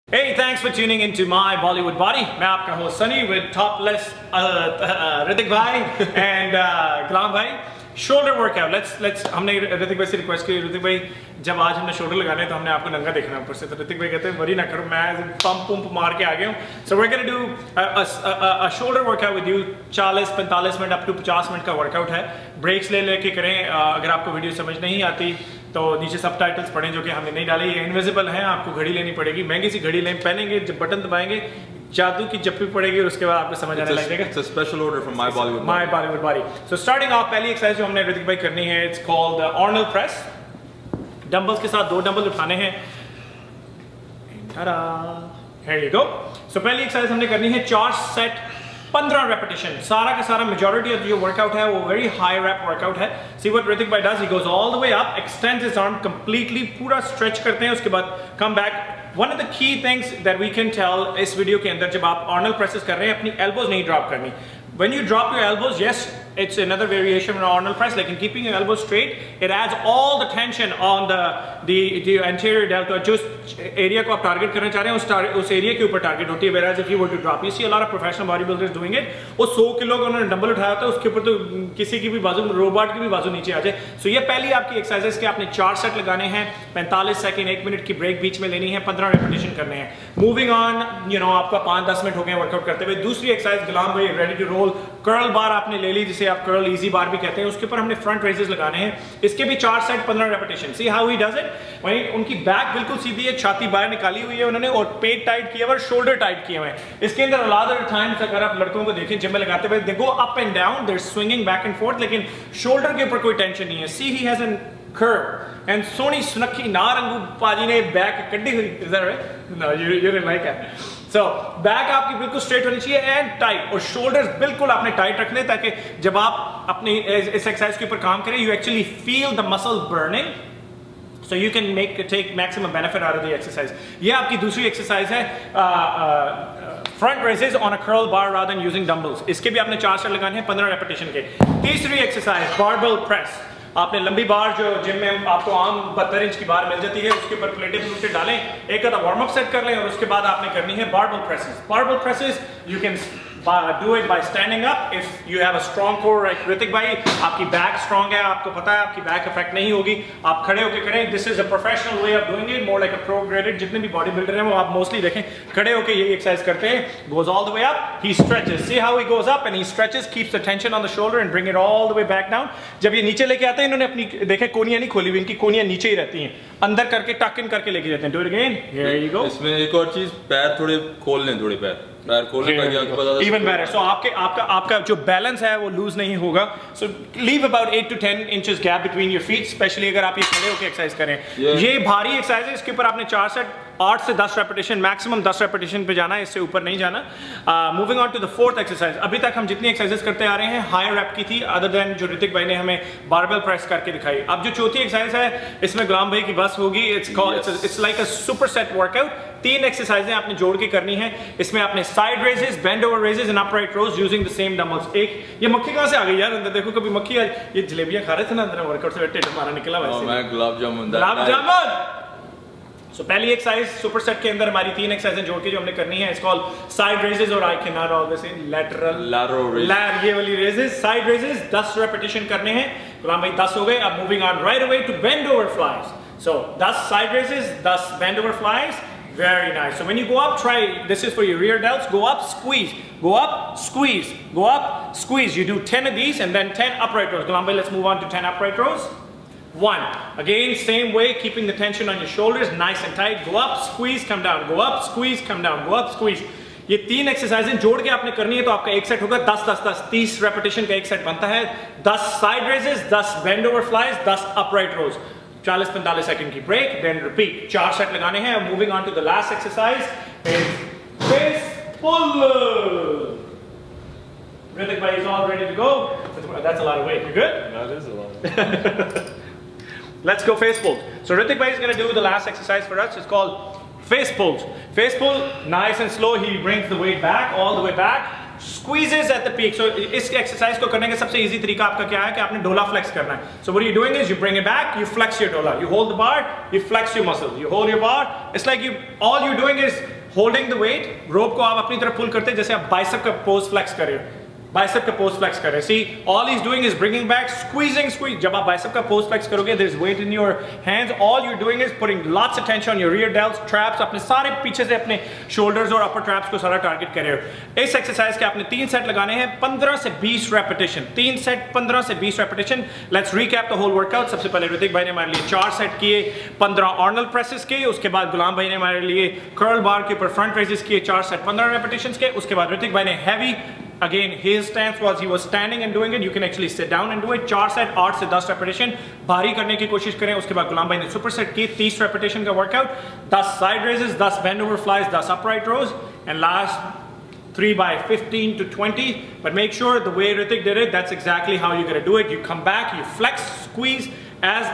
Hey, thanks for tuning into my Bollywood Body. मैं आपका host Sunny with topless Hrithik भाई and गुलाम भाई. Shoulder workout. Let's हमने ऋतिक भाई से रिक्वेस्ट की, ऋतिक भाई जब आज हमने शोल्डर लगाने हैं तो हमने आपको नंगा देखना ऊपर से, तो ऋतिक भाई कहते हैं वरी ना करो, मैं पंप मार के आ गया हूँ. So we're gonna do a shoulder workout with you. 40-45 minute up to 50 minute का वर्कआउट है. ब्रेक्स ले लेके करें. अगर आपको वीडियो समझ नहीं आती तो नीचे सबटाइटल्स पढ़ें जो कि हमने नहीं डाले, ये इनविजिबल हैं, आपको घड़ी लेनी पड़ेगी, महंगी सी घड़ी लें, पहनेंगे, जब बटन दबाएंगे जादू की जप्पी पड़ेगी और उसके बाद आपको समझ आने लगेगा. It's a special order from my Bollywood body. So starting off, पहली एक्सरसाइज जो हमने ऋतिक भाई करनी है, it's called Arnold press. Dumbbells के साथ 2 डंबल उठाने हैं. Here you go. So पहली एक्सरसाइज हमने करनी है 4 सेट 15 रेपिटेशन. सारा का सारा मेजॉरिटी ऑफ जो वर्कआउट है वो वेरी हाई रैप वर्कआउट है. सी व्हाट ऋतिक भाई does, he goes all the way up, extends his arm completely, पूरा स्ट्रेच करते हैं, उसके बाद come back. One of the key things that we can tell इस वीडियो के अंदर, जब आप आर्नोल्ड प्रेसेस कर रहे हैं अपनी एल्बोज नहीं ड्रॉप करनी. When you drop your elbows, yes, it's another variation of Arnold press. Like in keeping your elbows straight, it adds all the tension on the anterior deltoid. जो area को आप target करना चाह रहे हैं उस area के ऊपर target होती है. Whereas if you were to drop, you see a lot of professional bodybuilders doing it. वो 100 किलो का उन्होंने डंबल उठाया होता है, उसके ऊपर तो किसी की भी बाजू, रोबोट की भी बाजू नीचे आ जाए. So ये पहली आपकी एक्सरसाइज के आपने 4 सेट लगाने हैं, 45 सेकंड, 1 मिनट की ब्रेक बीच में लेनी है, 15 रेपिटेशन करने हैं. Moving on, you know, आपका 5-10 मिनट हो गए वर्कआउट करते हुए. दूसरी एक्सरसाइज गुलाम भाई रेडी टू रोल. कर्ल बार आपने ले ली, जिसे आप कर्ल इजी बार भी कहते हैं, उसके ऊपर हमने फ्रंट रेजेस लगाने हैं. इसके भी 4 set 15 repetition. See how he does it. वहीं उनकी बैक बिल्कुल सीधी है, छाती बाहर निकाली हुई है उन्होंने, और पेट टाइट किया हुआ और शोल्डर टाइट किए हुए हैं. इसके अंदर अलादर टाइम्स अगर आप लड़कों को देखें जिम में लगाते हुए, they go up and down, they are swinging back and forth, लेकिन शोल्डर के ऊपर कोई टेंशन नहीं है. See he has an curve and सोनी सुनक्खी नारंगू पाजी ने बैक कड्डी हुई. Is that right? No, you didn't like it. So back आपकी बिल्कुल स्ट्रेट होनी चाहिए एंड टाइट, और शोल्डर्स बिल्कुल आपने टाइट रखने, ताकि जब आप अपनी इस एक्सरसाइज के ऊपर काम करें, you actually feel the muscle burning, so you can take maximum benefit out of the exercise. ये आपकी दूसरी एक्सरसाइज है, front raises on a curl bar rather than using dumbbells. इसके भी आपने 4 सेट लगाने हैं 15 रेपिटेशन के. तीसरी एक्सरसाइज बारबेल प्रेस. आपने लंबी बार जो जिम में आपको आम 72 इंच की बार मिल जाती है, उसके ऊपर प्लेटें डालें, एक आधा वार्म अप सेट कर लें, और उसके बाद आपने करनी है barbell presses. Barbell presses you can do it by standing up if you have a strong core like Hrithik भाई, आपकी बैक स्ट्रॉन्ग है, आपको पता है आपकी बैक इफेक्ट नहीं होगी, आप खड़े होकर करें. This is a professional way of doing it, more like a pro graded. जितने भी बॉडी बिल्डर हैं वो आप मोस्टली देखें खड़े होकर ये एक्सरसाइज करते हैं. goes all the way up, he stretches, see how he goes up and he stretches, keeps the tension on the shoulder and bring it all the way back down. जब ये नीचे लेके आते हैं, इन्होंने अपनी देखें कोनियां नहीं खोली हुई, इनकी कोनियां नीचे ही रहती हैं, अंदर करके टक इन करके लेके जाते हैं. do it again, here you go. इसमें एक और चीज, पैर थोड़े खोल लें, थोड़े पैर खोलने का even better. So आपका जो बैलेंस है वो लूज नहीं होगा. So leave about 8 to 10 inches gap between your feet, specially अगर आप ये खड़े होकर एक्सरसाइज करें. ये भारी एक्सरसाइज है, इसके ऊपर आपने 4 सेट 8 से 10 रेपिटेशन, मैक्सिमम 10 रेपिटेशन पे जाना है, इससे ऊपर नहीं जाना. Moving on to the fourth exercise. अभी तक हम जितनी एक्सरसाइज करते आ रहे हैं हाई रैप की थी, अदर देन जो ऋतिक भाई ने हमें बारबेल प्रेस करके दिखाई. अब जो चौथी एक्सरसाइज है, इसमें गुलाम भाई की बस होगी. It's like a superset workout. 3 एक्सरसाइजें आपने जोड़ के करनी है. इसमें आपने side raises, bent over raises and upright rows using the same dumbbells. एक ये मक्खी कहां से आ गई यार अंदर? देखो कभी मक्खी आज ये जलेबियां खा रहे थे ना अंदर वर्कआउट से, टेढ़ा मारा निकला वैसे. मैं गुलाब जामुन. So पहली एक्सरसाइज सुपर सेट के अंदर हमारी 3 एक्सरसाइजें जोड़ के जो हमने करनी है, इट्स कॉल्ड साइड रेजेस, और I can not always say lateral ये वाली रेजेस. साइड रेजेस 10 रेपिटेशन करने हैं. गुलाम भाई 10 हो गए. अब moving on right away to bend over flies. So 10 side raises, 10 bend over flies. Very nice. So when you go up, try, this is for your rear delts, go up, squeeze, go up, squeeze, go up, squeeze. You do 10 of these and then 10 upright rows. Gulam bhai, let's move on to 10 upright rows. 1. Again, same way, keeping the tension on your shoulders, nice and tight. Go up, squeeze, come down. Go up, squeeze, come down. Go up, squeeze. ये 3 एक्सरसाइजें जोड़ के आपने करनी है, तो आपका एक set होगा 10-10-10, 30 रेपिटेशन का एक सेट बनता है. 10 side raises, 10 bend over flies, 10 upright rows. 40-45 second की ब्रेक, देन रिपीट. 4 सेट लगाने हैं. Moving on to the last exercise, face pull. Hrithik भाई is all ready to go. That's a lot of weight. You good? That is a lot. Let's go face pulls. So Hrithik bhai is going to do the last exercise for us. It's called face pulls. Face pull, nice and slow. He brings the weight back, all the way back. Squeezes at the peak. So इस exercise को करने का सबसे easy तरीका आपका क्या है कि आपने डोला फ्लेक्स करना है. So what are you doing is you bring it back, you flex your dola. You hold the bar, you flex your muscles. You hold your bar. It's like all you're doing is holding the weight, rope को आप अपनी तरफ पुल करते हैं जैसे आप bicep का pose flex कर रहे हो, बाइसेप का पोज फ्लेक्स कर रहे हैं। See all is doing is bringing back, squeezing squeeze. जब आप बाइसेप का पोज फ्लेक्स करोगे there is weight in your hands, all you are doing is putting lots of tension on your rear delts, traps, अपने सारे पीछे से अपने shoulders और अपर ट्रैप्स को सारा टारगेट कर रहे हो। इस एक्सरसाइज के आपने 3 सेट लगाने हैं, 15 से 20 रेपिटेशन, 3 सेट 15 से 20 repetition. Let's recap the whole workout. सबसे पहले ऋतिक भाई ने हमारे लिए 4 सेट किए, 15 आर्नोल्ड प्रेसेस किए, उसके बाद गुलाम भाई ने हमारे लिए कर्ल बार के ऊपर फ्रंट रेजेस किए, 4 सेट 15 रेपिटेशंस के। उसके बाद ऋतिक भाई ने heavy, again his stance was he was standing and doing it, you can actually sit down and do it, 4 set 8 से 10 रेपिटेशन भारी करने की कोशिश करें। उसके बाद गुलाम भाई ने सुपर सेट की 30 रेपिटेशन का workout, 10 side raises, 10 bend over flies, 10 upright rows, and last 3 by 15 to 20. But make sure the way Ritik did it, that's exactly how you're going to do it. You come back, you flex, squeeze, as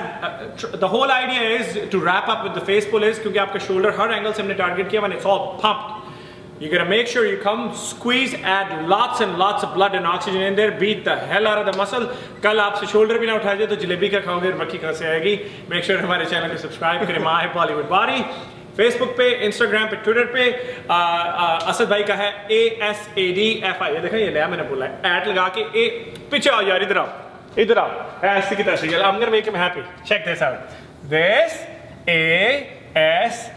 the whole idea is to wrap up with the face pull is क्योंकि आपका shoulder हर angle से हमने target किया, when it's all pumped, you're gonna make sure you come, squeeze, add lots and lots of blood and oxygen in there, beat the hell out of the muscle. कल आपसे shoulder भी ना उठा जाए तो जलेबी का खाओगे, मक्खी कहाँ से आएगी। Make sure हमारे चैनल को सब्सक्राइब करें, माँ है बॉलीवुड बारी, फेसबुक पे, इंस्टाग्राम पे, ट्विटर पे। असद भाई का है ASADFI, ये देखो ये नया मैंने बोला है, ऐड लगा के ए पीछे आओ यार, इधर आओ, इधर आओ, ऐसे की तरह से। I'm gonna make him happy. Check this out. This ASADFI.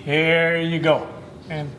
Here you go. And